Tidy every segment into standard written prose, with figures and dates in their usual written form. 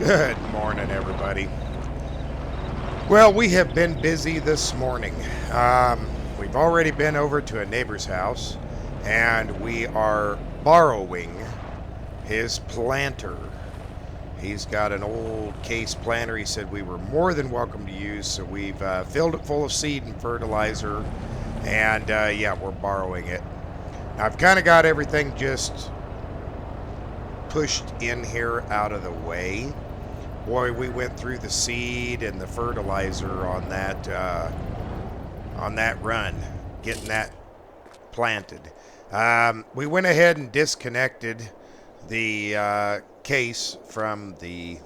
Good morning, everybody. Well, we have been busy this morning. We've already been over to a neighbor's house, and we are borrowing his planter. He's got an old case planter he said we were more than welcome to use, so we've filled it full of seed and fertilizer, and yeah, we're borrowing it. I've kind of got everything just pushed in here out of the way. Boy, we went through the seed and the fertilizer on that run, getting that planted. We went ahead and disconnected the case from the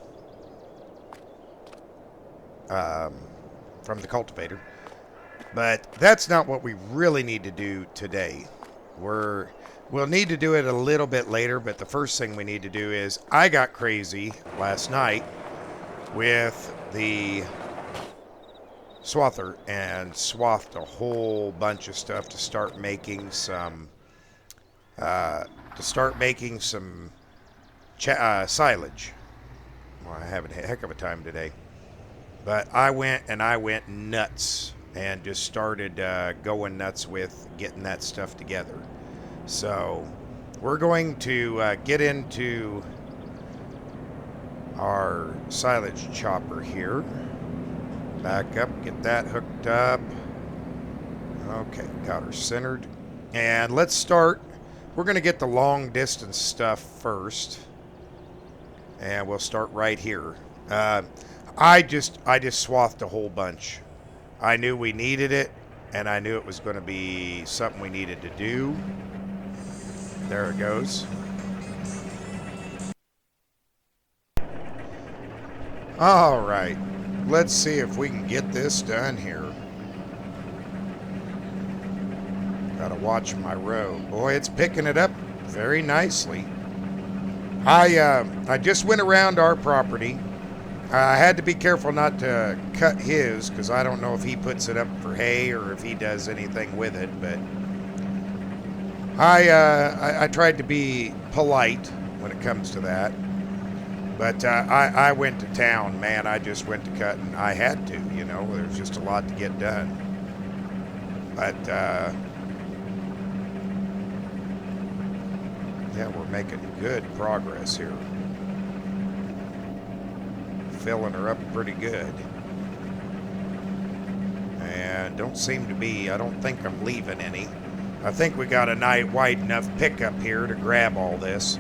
cultivator, but that's not what we really need to do today. We'll need to do it a little bit later, but the first thing we need to do is I got crazy last night with the swather and swathed a whole bunch of stuff to start making some silage. Well, I'm having a heck of a time today, but I went nuts and just started going nuts with getting that stuff together. So we're going to get into our silage chopper here. Back up, get that hooked up. Okay, got her centered. And let's start. We're going to get the long distance stuff first. And we'll start right here. I just swathed a whole bunch. I knew we needed it, and I knew it was going to be something we needed to do. There it goes. All right, let's see if we can get this done here. Gotta watch my road. Boy, it's picking it up very nicely. I just went around our property. I had to be careful not to cut his, because I don't know if he puts it up for hay or if he does anything with it, but I tried to be polite when it comes to that. But I went to town, man. I just went to cut, and I had to, you know. There's just a lot to get done. But, yeah, we're making good progress here. Filling her up pretty good. And don't seem to be, I don't think I'm leaving any. I think we got a wide enough pickup here to grab all this.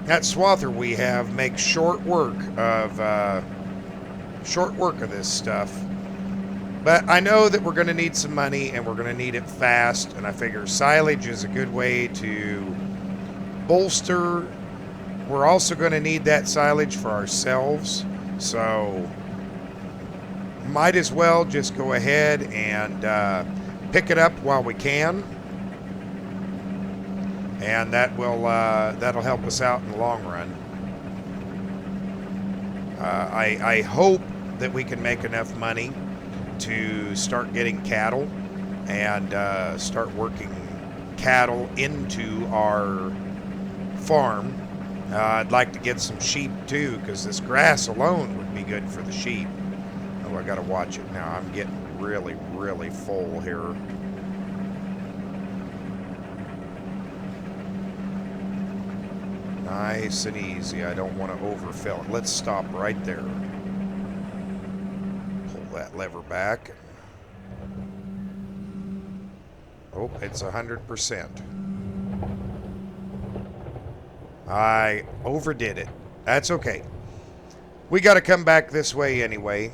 That swather we have makes short work of this stuff. But I know that we're going to need some money, and we're going to need it fast, and I figure silage is a good way to bolster. We're also going to need that silage for ourselves, so might as well just go ahead and pick it up while we can. And that'll help us out in the long run. I hope that we can make enough money to start getting cattle and start working cattle into our farm. I'd like to get some sheep too, because this grass alone would be good for the sheep. Oh, I gotta watch it now. I'm getting really, really full here. Nice and easy. I don't want to overfill it. Let's stop right there. Pull that lever back. Oh, it's 100%. I overdid it. That's okay. We got to come back this way anyway.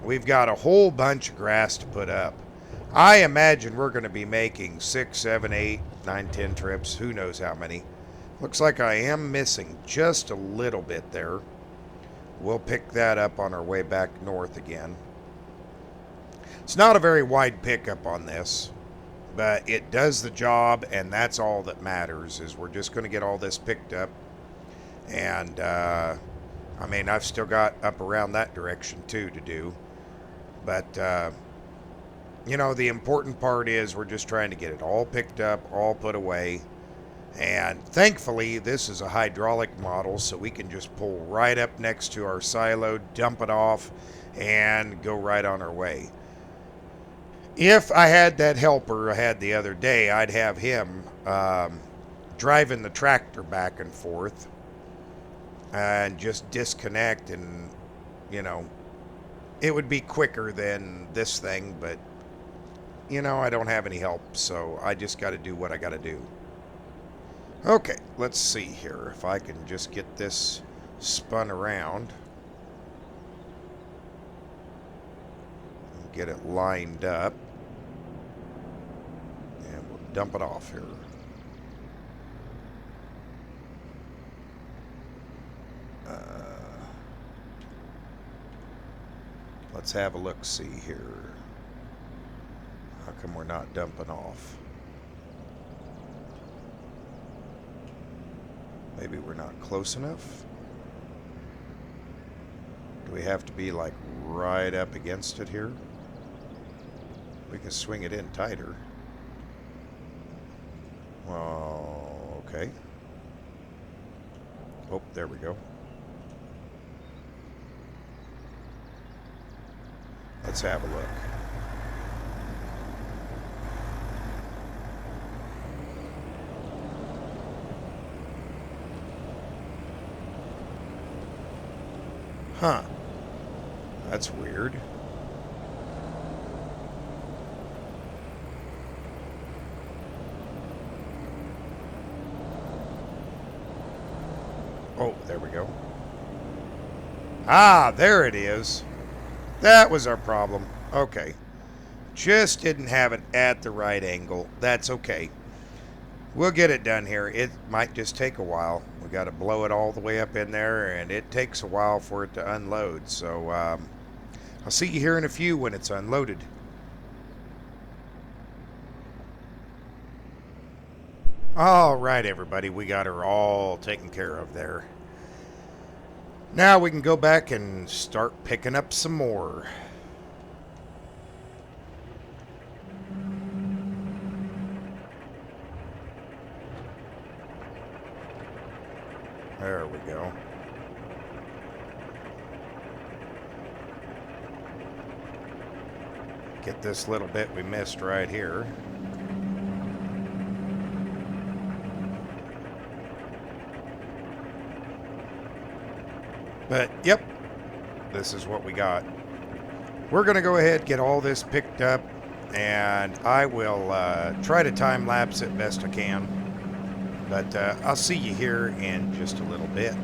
We've got a whole bunch of grass to put up. I imagine we're going to be making 6, 7, 8, 9, 10 trips. Who knows how many. Looks like I am missing just a little bit there. We'll pick that up on our way back north again. It's not a very wide pickup on this, but it does the job, and that's all that matters, is we're just going to get all this picked up. And, I mean, I've still got up around that direction, too, to do. But, you know, the important part is we're just trying to get it all picked up, all put away, And thankfully, this is a hydraulic model, so we can just pull right up next to our silo, dump it off, and go right on our way. If I had that helper I had the other day, I'd have him driving the tractor back and forth and just disconnect, and, you know, it would be quicker than this thing, but, you know, I don't have any help, so I just got to do what I got to do. Okay, let's see here if I can just get this spun around. Get it lined up. And we'll dump it off here. Let's have a look-see here. How come we're not dumping off? Maybe we're not close enough? Do we have to be like right up against it here? We can swing it in tighter. Oh, okay. Oh, there we go. Let's have a look. Huh. That's weird. Oh, there we go. Ah, there it is. That was our problem. Okay. Just didn't have it at the right angle. That's okay. We'll get it done here. It might just take a while. We got to blow it all the way up in there, and it takes a while for it to unload. So I'll see you here in a few when it's unloaded. All right, everybody. We got her all taken care of there. Now we can go back and start picking up some more. There we go. Get this little bit we missed right here. But, yep, this is what we got. We're going to go ahead and get all this picked up, and I will try to time-lapse it best I can. But I'll see you here in just a little bit.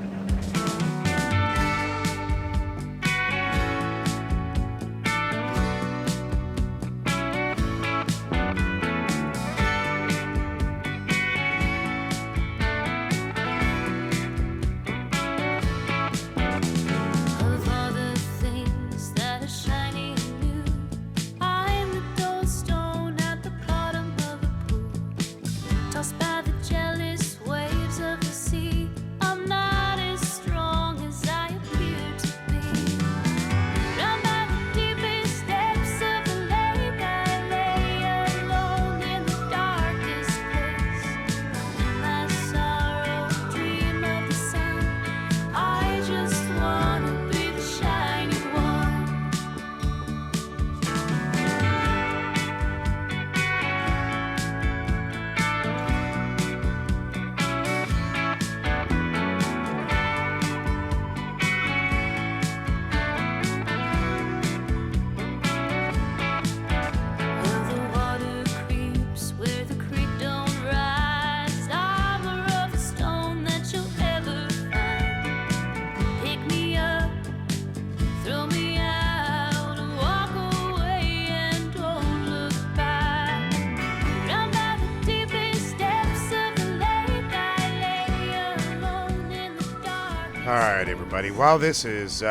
Alright, everybody, while this is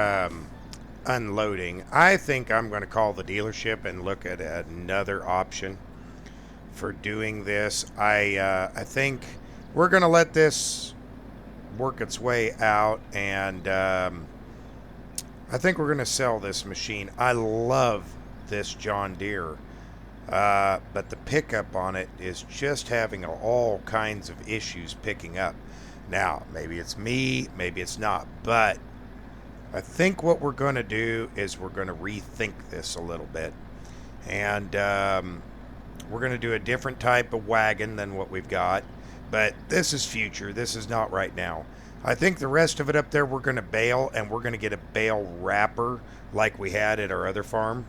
unloading, I think I'm going to call the dealership and look at another option for doing this. I think we're going to let this work its way out, and I think we're going to sell this machine. I love this John Deere. But the pickup on it is just having all kinds of issues picking up. Now, maybe it's me, maybe it's not, but I think what we're going to do is we're going to rethink this a little bit. And we're going to do a different type of wagon than what we've got. But this is future. This is not right now. I think the rest of it up there we're going to bale, and we're going to get a bale wrapper like we had at our other farm.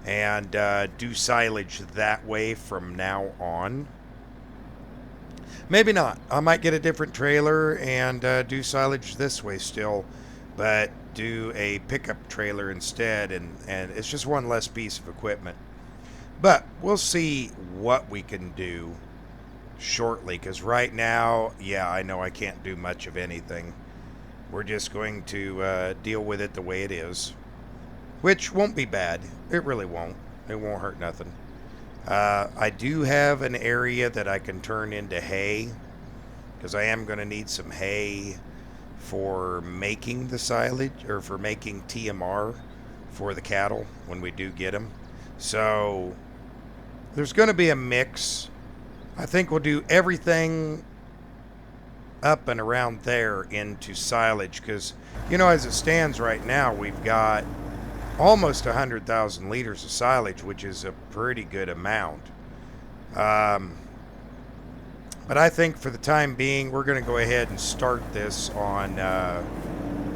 And do silage that way from now on. Maybe not. I might get a different trailer and do silage this way still. But do a pickup trailer instead, and it's just one less piece of equipment. But we'll see what we can do shortly, because right now, yeah, I know I can't do much of anything. We're just going to deal with it the way it is, which won't be bad. It really won't. It won't hurt nothing. I do have an area that I can turn into hay, because I am going to need some hay for making the silage, or for making TMR for the cattle when we do get them. So there's going to be a mix. I think we'll do everything up and around there into silage, because, you know, as it stands right now, we've got almost 100,000 liters of silage, which is a pretty good amount. But I think for the time being, we're going to go ahead and start this on,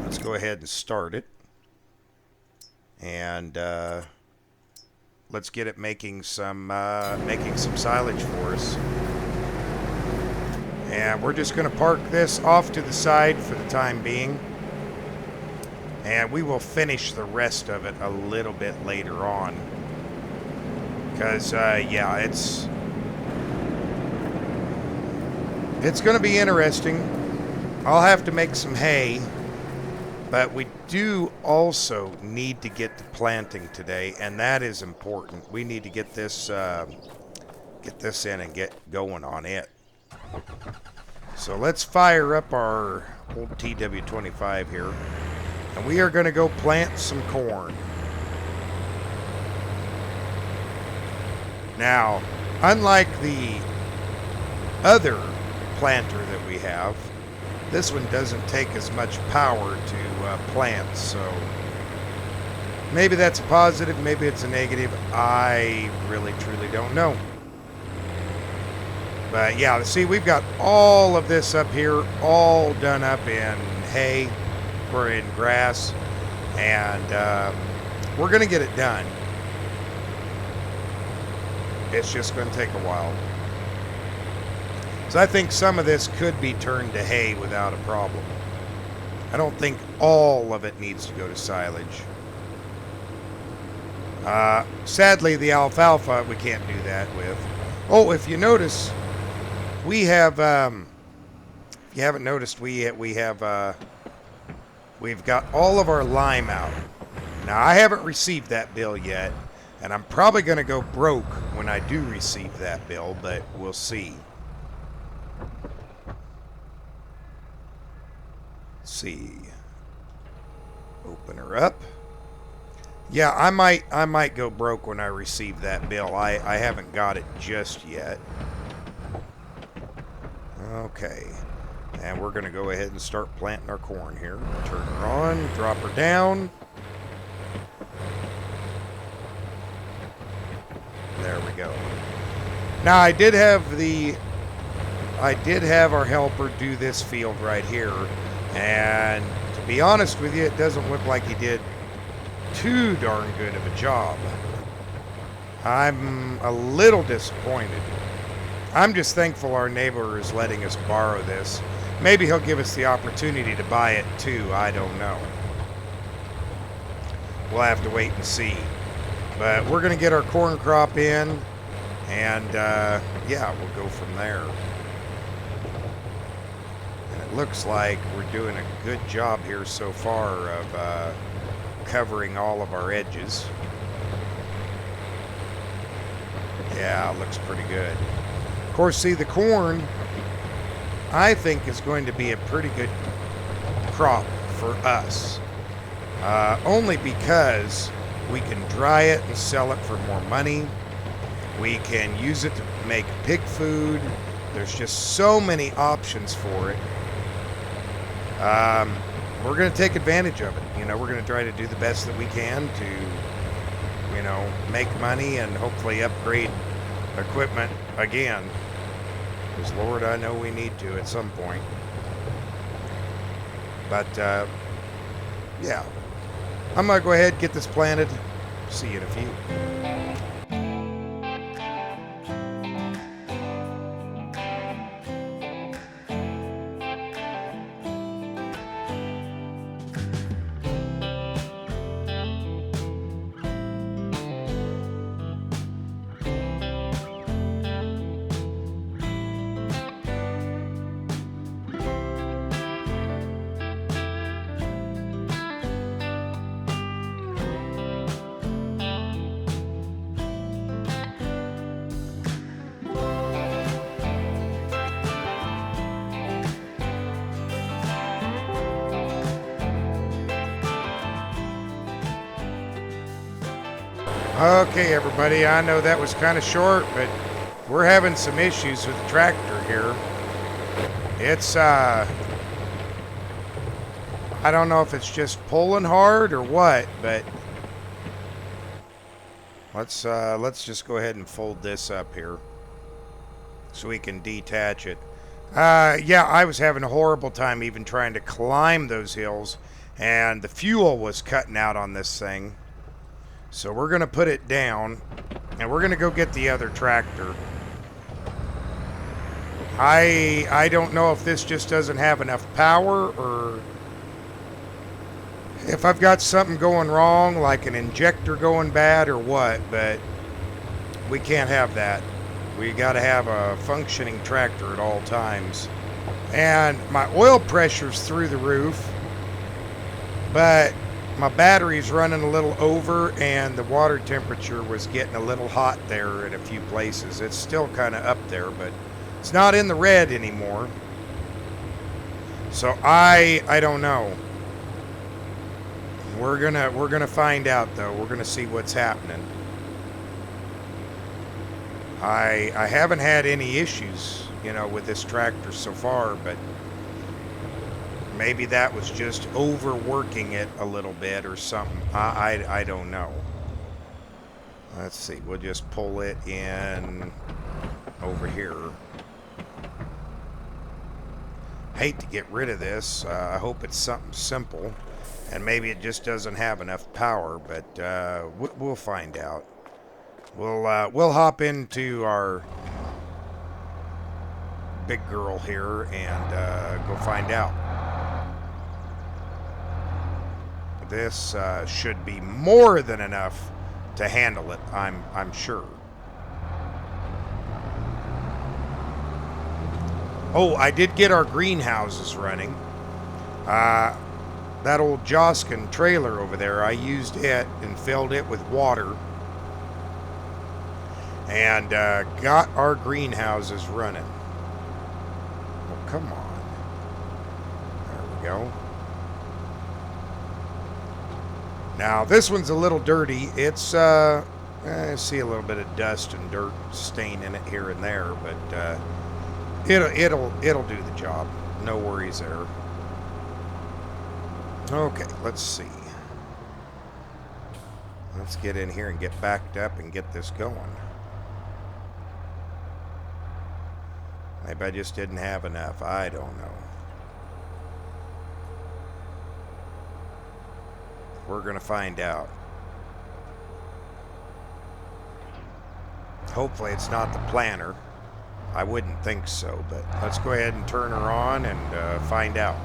let's go ahead and start it. And let's get it making some silage for us. And we're just going to park this off to the side for the time being. And we will finish the rest of it a little bit later on. Because, yeah, it's going to be interesting. I'll have to make some hay. But we do also need to get to planting today, and that is important. We need to get this in and get going on it. So let's fire up our old TW25 here, and we are going to go plant some corn. Now, unlike the other planter that we have, this one doesn't take as much power to plant, so maybe that's a positive, maybe it's a negative. I really, truly don't know. But yeah, see, we've got all of this up here, all done up in hay or in grass, and we're going to get it done. It's just going to take a while. So I think some of this could be turned to hay without a problem. I don't think all of it needs to go to silage. Sadly, the alfalfa, we can't do that with. Oh, if you notice, we have, if you haven't noticed, we've got all of our lime out. Now, I haven't received that bill yet, and I'm probably going to go broke when I do receive that bill, but we'll see. Let's see. Open her up. Yeah, I might go broke when I receive that bill. I haven't got it just yet. Okay. And we're going to go ahead and start planting our corn here. Turn her on, drop her down. There we go. Now, I did have our helper do this field right here. And to be honest with you, it doesn't look like he did too darn good of a job. I'm a little disappointed. I'm just thankful our neighbor is letting us borrow this. Maybe he'll give us the opportunity to buy it too. I don't know. We'll have to wait and see. But we're going to get our corn crop in, and yeah, we'll go from there. Looks like we're doing a good job here so far of covering all of our edges. Yeah, looks pretty good. Of course, see, the corn, I think, is going to be a pretty good crop for us. Only because we can dry it and sell it for more money. We can use it to make pig food. There's just so many options for it. We're going to take advantage of it. You know, we're going to try to do the best that we can to, you know, make money and hopefully upgrade equipment again. Because, Lord, I know we need to at some point. But, yeah. I'm going to go ahead and get this planted. See you in a few. Okay, everybody, I know that was kind of short, but we're having some issues with the tractor here. It's, I don't know if it's just pulling hard or what, but let's just go ahead and fold this up here so we can detach it. Yeah, I was having a horrible time even trying to climb those hills, and the fuel was cutting out on this thing. So we're going to put it down, and we're going to go get the other tractor. I don't know if this just doesn't have enough power, or if I've got something going wrong, like an injector going bad or what, but we can't have that. We got to have a functioning tractor at all times. And my oil pressure's through the roof, but my battery's running a little over, and the water temperature was getting a little hot there in a few places. It's still kind of up there, but it's not in the red anymore. So I don't know. We're gonna find out though. We're gonna see what's happening. I haven't had any issues, you know, with this tractor so far, but maybe that was just overworking it a little bit or something. I don't know. Let's see. We'll just pull it in over here. Hate to get rid of this. I hope it's something simple, and maybe it just doesn't have enough power. But we'll find out. We'll hop into our big girl here and go find out. This should be more than enough to handle it, I'm sure. Oh, I did get our greenhouses running. That old Joskin trailer over there, I used it and filled it with water. And got our greenhouses running. Oh, come on. There we go. Now, this one's a little dirty. It's, I see a little bit of dust and dirt stain in it here and there, but it'll do the job. No worries there. Okay, let's see. Let's get in here and get backed up and get this going. Maybe I just didn't have enough. I don't know. We're going to find out. Hopefully it's not the planter. I wouldn't think so, but let's go ahead and turn her on and find out.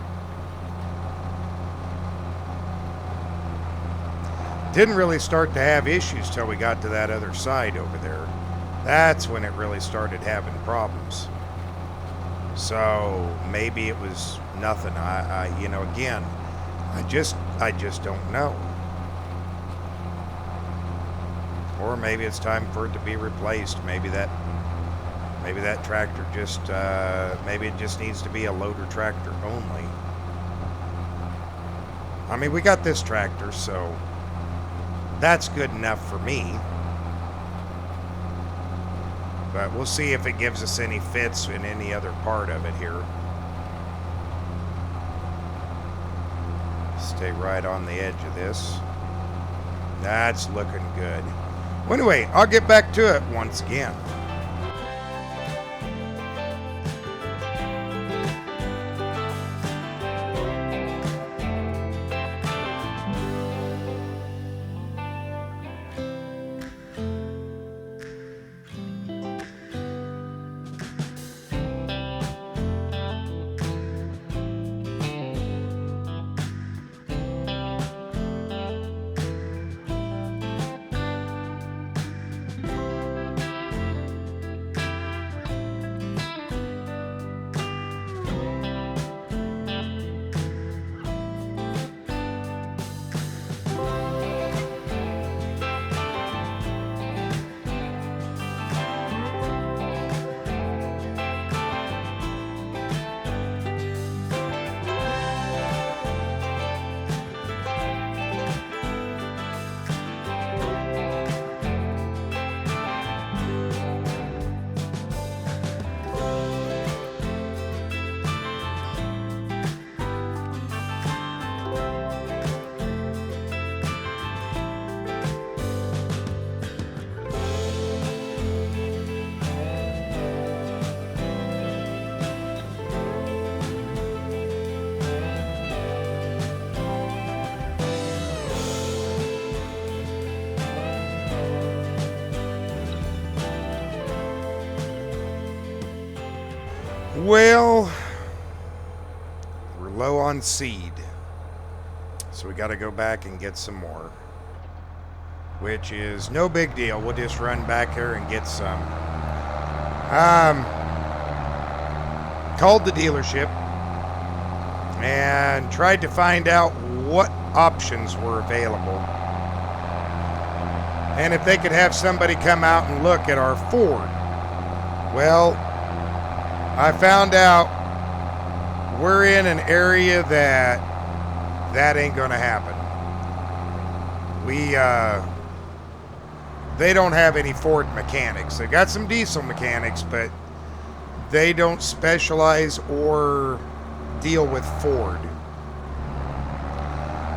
Didn't really start to have issues till we got to that other side over there. That's when it really started having problems. So maybe it was nothing. You know, again, I just don't know. Or maybe it's time for it to be replaced. Maybe that tractor just maybe it just needs to be a loader tractor only. I mean, we got this tractor, so that's good enough for me. But we'll see if it gives us any fits in any other part of it here. Stay right on the edge of this. That's looking good. Well, anyway, I'll get back to it once again. Well, we're low on seed, so we got to go back and get some more, which is no big deal. We'll just run back here and get some. Called the dealership and tried to find out what options were available and if they could have somebody come out and look at our Ford. Well, I found out we're in an area that ain't gonna happen. They don't have any Ford mechanics. They got some diesel mechanics, but they don't specialize or deal with Ford.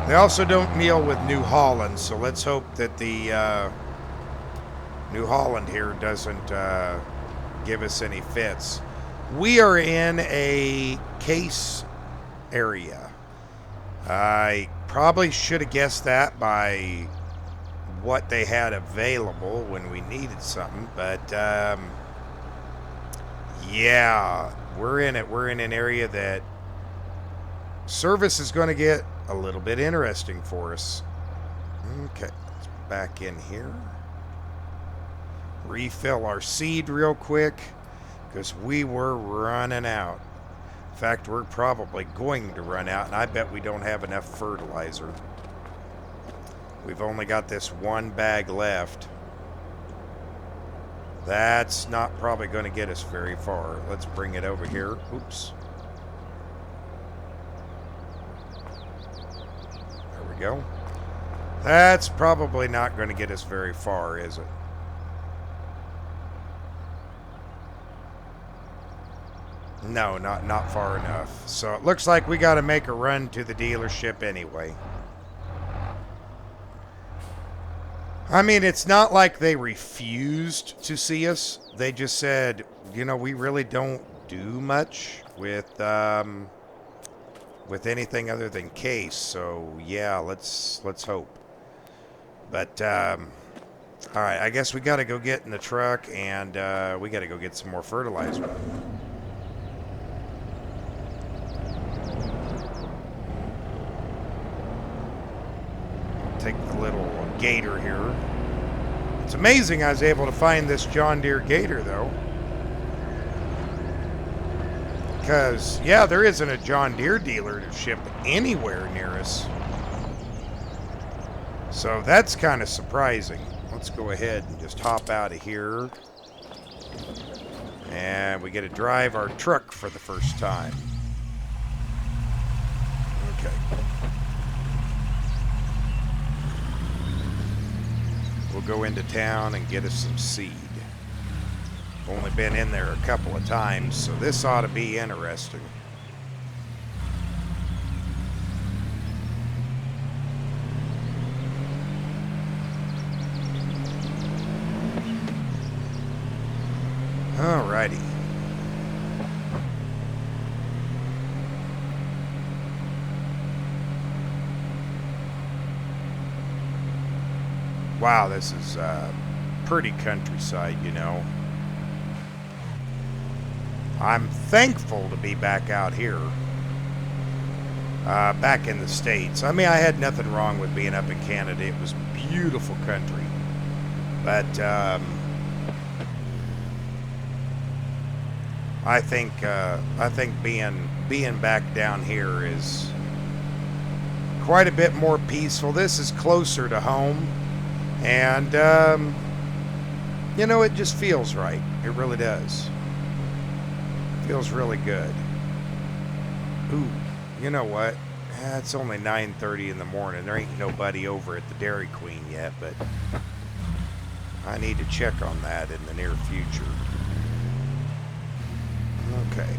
They also don't deal with New Holland, so let's hope that the New Holland here doesn't give us any fits. We are in a case area. I probably should have guessed that by what they had available when we needed something, but yeah, we're in it. We're in an area that service is going to get a little bit interesting for us. Okay, let's back in here. Refill our seed real quick, because we were running out. In fact, we're probably going to run out, and I bet we don't have enough fertilizer. We've only got this one bag left. That's not probably going to get us very far. Let's bring it over here. Oops. There we go. That's probably not going to get us very far, is it? No, not far enough. So it looks like we got to make a run to the dealership anyway. I mean, it's not like they refused to see us. They just said, you know, we really don't do much with anything other than case. So yeah, let's hope. But all right, I guess we got to go get in the truck, and we got to go get some more fertilizer. Take the little Gator here. It's amazing I was able to find this John Deere Gator, though. Because, yeah, there isn't a John Deere dealership anywhere near us. So that's kind of surprising. Let's go ahead and just hop out of here. And we get to drive our truck for the first time. Okay. We'll go into town and get us some seed. Only been in there a couple of times, so this ought to be interesting. Alrighty. Wow, this is pretty countryside, you know. I'm thankful to be back out here. Back in the States. I mean, I had nothing wrong with being up in Canada. It was beautiful country. But I think being back down here is quite a bit more peaceful. This is closer to home, and you know, it just feels right. It really does. Feels really good. Ooh, you know what? It's only 9:30 in the morning. There ain't nobody over at the Dairy Queen yet, but I need to check on that in the near future. Okay.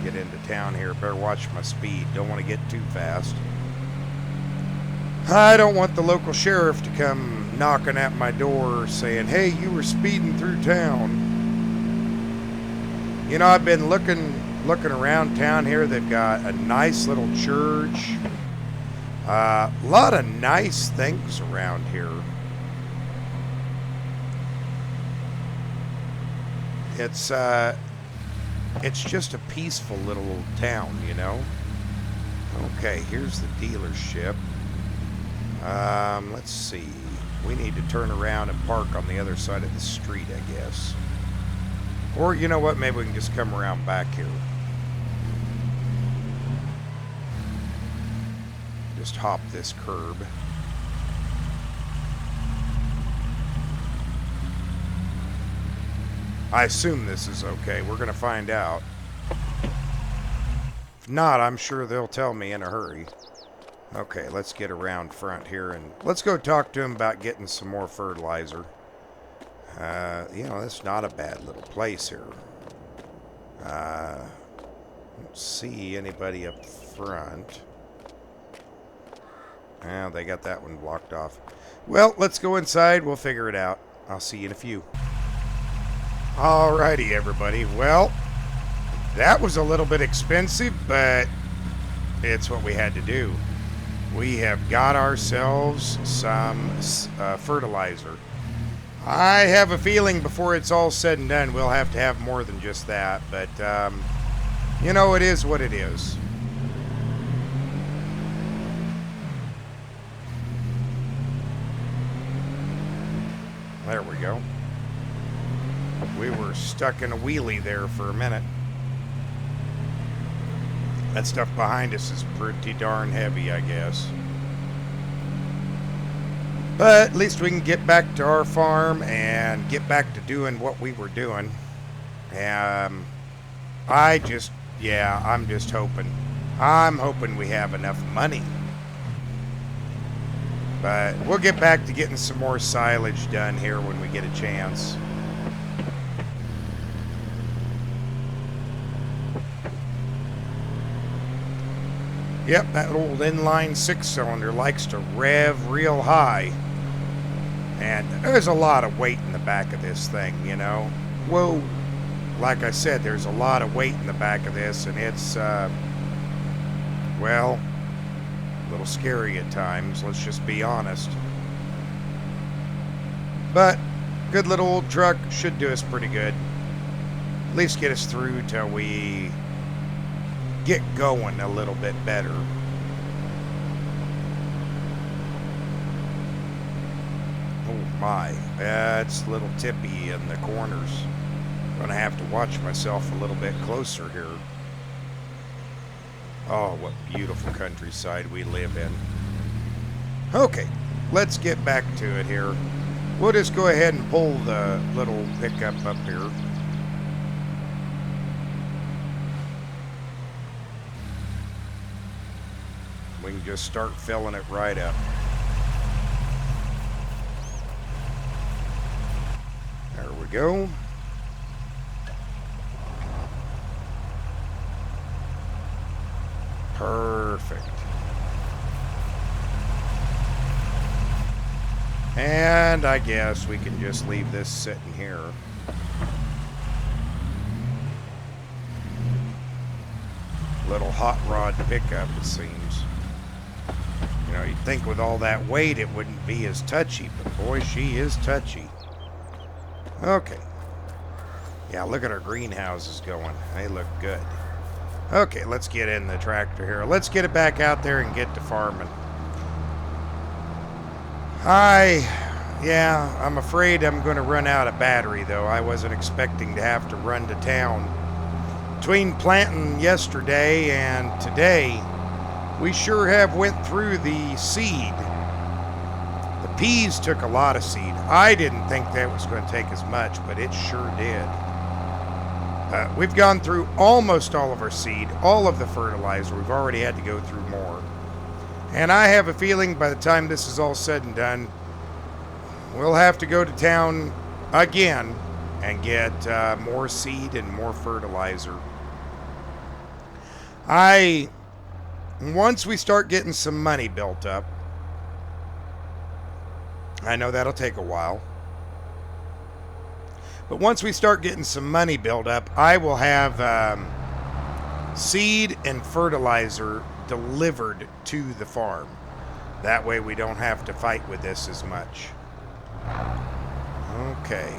Get into town here. Better watch my speed. Don't want to get too fast. I don't want the local sheriff to come knocking at my door saying, hey, you were speeding through town. You know, I've been looking around town here. They've got a nice little church. A lot of nice things around here. It's just a peaceful little town, you know. Okay, here's the dealership. Let's see. We need to turn around and park on the other side of the street, I guess. Or, you know what? Maybe we can just come around back here. Just hop this curb. I assume this is okay. We're going to find out. If not, I'm sure they'll tell me in a hurry. Okay, let's get around front here and let's go talk to him about getting some more fertilizer. You know, it's not a bad little place here. Don't see anybody up front. Well, they got that one blocked off. Well, let's go inside. We'll figure it out. I'll see you in a few. Alrighty, everybody. Well, that was a little bit expensive, but it's what we had to do. We have got ourselves some fertilizer. I have a feeling before it's all said and done, we'll have to have more than just that, but, you know, it is what it is. There we go. We were stuck in a wheelie there for a minute. That stuff behind us is pretty darn heavy, I guess. But at least we can get back to our farm and get back to doing what we were doing. I'm just hoping. I'm hoping we have enough money. But we'll get back to getting some more silage done here when we get a chance. Yep, that old inline 6-cylinder likes to rev real high. And there's a lot of weight in the back of this thing, you know. Whoa. Like I said, there's a lot of weight in the back of this, and it's, well, a little scary at times, let's just be honest. But, good little old truck, should do us pretty good. At least get us through till we get going a little bit better. Oh my, it's a little tippy in the corners. Gonna have to watch myself a little bit closer here. Oh, what beautiful countryside we live in. Okay, let's get back to it here. We'll just go ahead and pull the little pickup up here. We can just start filling it right up. There go. Perfect. And I guess we can just leave this sitting here. Little hot rod pickup, it seems. You know, you'd think with all that weight it wouldn't be as touchy, but boy, she is touchy. Okay. Yeah, look at our greenhouses going. They look good. Okay, let's get in the tractor here. Let's get it back out there and get to farming. Yeah, I'm afraid I'm going to run out of battery, though. I wasn't expecting to have to run to town. Between planting yesterday and today, we sure have went through the seed. The peas took a lot of seed. I didn't think that was going to take as much, but it sure did. We've gone through almost all of our seed, all of the fertilizer. We've already had to go through more. And I have a feeling by the time this is all said and done, we'll have to go to town again and get more seed and more fertilizer. Once we start getting some money built up, I know that'll take a while, but once we start getting some money built up, I will have seed and fertilizer delivered to the farm. That way we don't have to fight with this as much. Okay.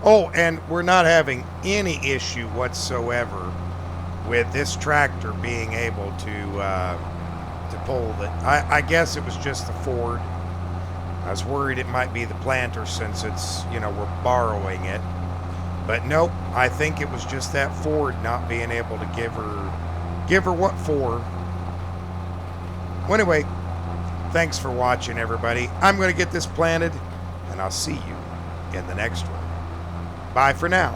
Oh, and we're not having any issue whatsoever with this tractor being able to pull it. I guess it was just the Ford. I was worried it might be the planter since it's, you know, we're borrowing it. But nope, I think it was just that Ford not being able to give her what for. Well, anyway, thanks for watching, everybody. I'm going to get this planted, and I'll see you in the next one. Bye for now.